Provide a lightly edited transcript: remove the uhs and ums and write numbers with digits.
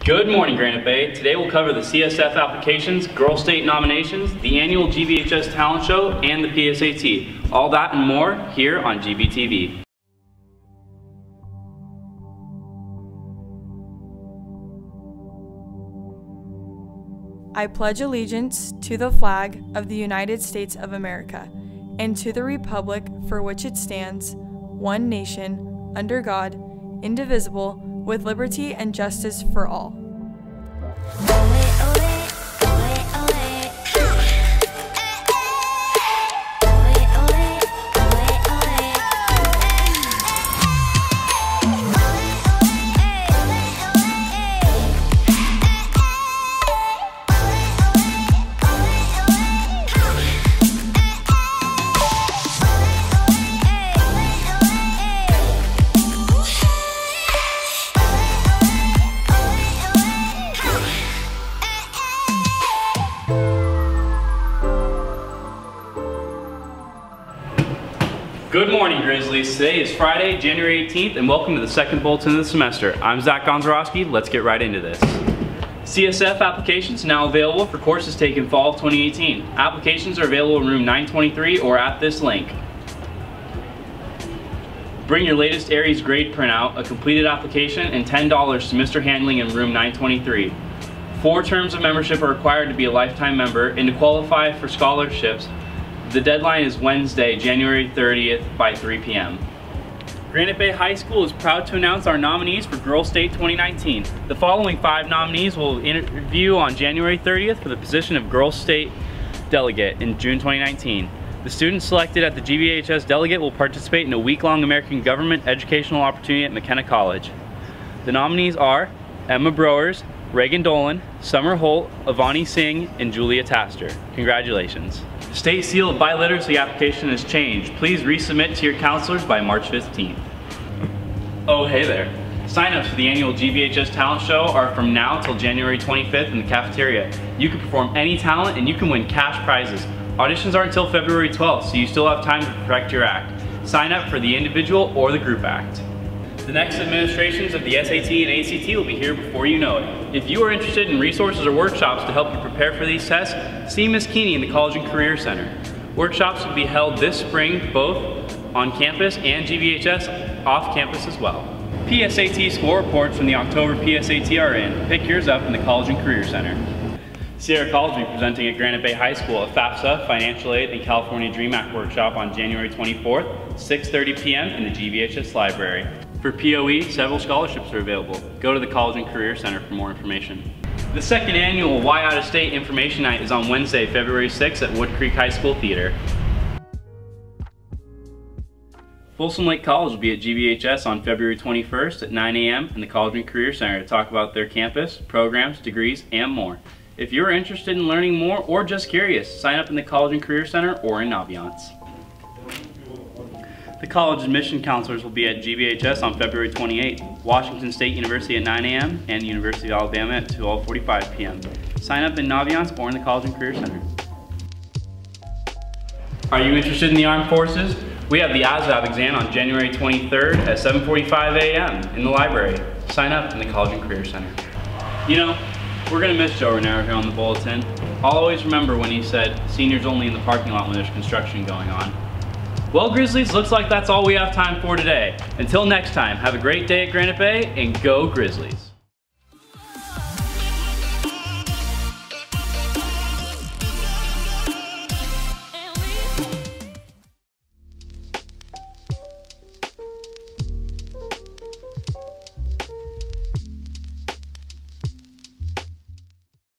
Good morning, Granite Bay. Today we'll cover the CSF Applications, Girls State nominations, the annual GBHS Talent Show, and the PSAT. All that and more here on GBTV. I pledge allegiance to the flag of the United States of America and to the republic for which it stands, one nation, under God, indivisible, with liberty and justice for all. Good morning, Grizzlies. Today is Friday, January 18th, and welcome to the second bulletin of the semester. I'm Zach Gonzarowski. Let's get right into this. CSF Applications now available for courses taken fall of 2018. Applications are available in room 923 or at this link. Bring your latest Aries grade printout, a completed application, and $10 to Mr. Handling in room 923. 4 terms of membership are required to be a lifetime member, and to qualify for scholarships, the deadline is Wednesday, January 30th by 3 p.m. Granite Bay High School is proud to announce our nominees for Girls State 2019. The following 5 nominees will interview on January 30th for the position of Girls State Delegate in June 2019. The students selected at the GBHS Delegate will participate in a week-long American Government educational opportunity at McKenna College. The nominees are Emma Browers, Reagan Dolan, Summer Holt, Avani Singh, and Julia Taster. Congratulations. State seal of biliteracy application has changed. Please resubmit to your counselors by March 15th. Oh, hey there. Sign-ups for the annual GBHS Talent Show are from now till January 25th in the cafeteria. You can perform any talent and you can win cash prizes. Auditions are until February 12th, so you still have time to perfect your act. Sign up for the individual or the group act. The next administrations of the SAT and ACT will be here before you know it. If you are interested in resources or workshops to help you prepare for these tests, see Ms. Keeney in the College and Career Center. Workshops will be held this spring both on campus and GBHS off campus as well. PSAT score reports from the October PSAT are in. Pick yours up in the College and Career Center. Sierra College will be presenting at Granite Bay High School a FAFSA, Financial Aid, and California DREAM Act workshop on January 24th, 6:30 p.m. in the GBHS library. For POE, several scholarships are available. Go to the College and Career Center for more information. The second annual Why Out of State Information Night is on Wednesday, February 6th at Wood Creek High School Theater. Folsom Lake College will be at GBHS on February 21st at 9 a.m. in the College and Career Center to talk about their campus, programs, degrees, and more. If you're interested in learning more or just curious, sign up in the College and Career Center or in Naviance. The college admission counselors will be at GBHS on February 28th, Washington State University at 9 a.m. and University of Alabama at 12:45 p.m. Sign up in Naviance or in the College and Career Center. Are you interested in the Armed Forces? We have the ASVAB exam on January 23rd at 7:45 a.m. in the library. Sign up in the College and Career Center. You know, we're gonna miss Joe Renaro here on the Bulletin. I'll always remember when he said, seniors only in the parking lot when there's construction going on. Well, Grizzlies, looks like that's all we have time for today. Until next time, have a great day at Granite Bay and go Grizzlies.